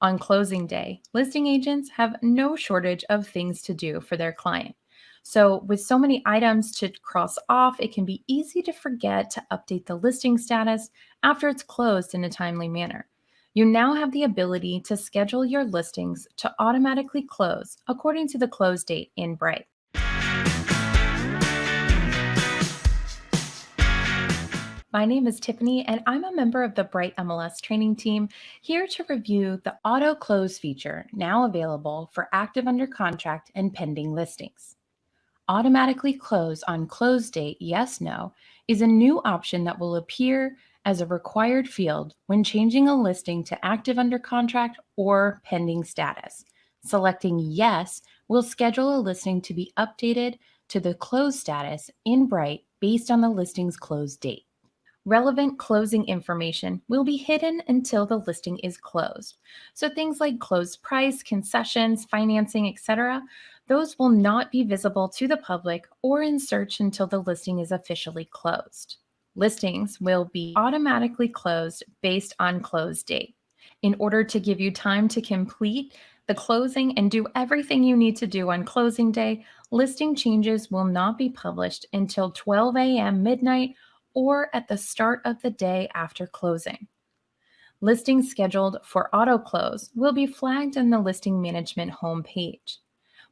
On closing day, listing agents have no shortage of things to do for their client. So, with so many items to cross off, it can be easy to forget to update the listing status after it's closed in a timely manner. You now have the ability to schedule your listings to automatically close according to the close date in Bright. My name is Tiffany, and I'm a member of the Bright MLS training team here to review the auto close feature now available for active under contract and pending listings. Automatically close on close date, yes, no, is a new option that will appear as a required field when changing a listing to active under contract or pending status. Selecting yes will schedule a listing to be updated to the close status in Bright based on the listing's close date. Relevant closing information will be hidden until the listing is closed. So things like closed price, concessions, financing, etc., those will not be visible to the public or in search until the listing is officially closed. Listings will be automatically closed based on close date. In order to give you time to complete the closing and do everything you need to do on closing day, listing changes will not be published until 12 a.m. midnight or at the start of the day after closing. Listings scheduled for auto close will be flagged in the listing management homepage.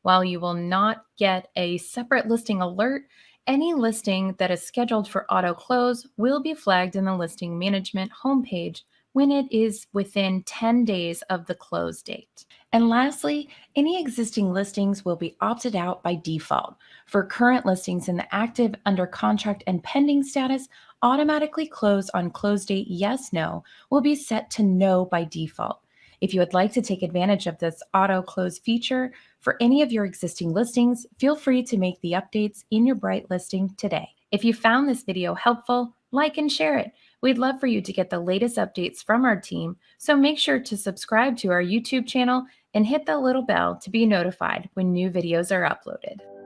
While you will not get a separate listing alert, any listing that is scheduled for auto close will be flagged in the listing management homepage when it is within 10 days of the close date. And lastly, any existing listings will be opted out by default. For current listings in the active, under contract, and pending status, automatically close on close date yes, no will be set to no by default. If you would like to take advantage of this auto close feature for any of your existing listings, feel free to make the updates in your Bright listing today. If you found this video helpful, like and share it. We'd love for you to get the latest updates from our team, so make sure to subscribe to our YouTube channel and hit the little bell to be notified when new videos are uploaded.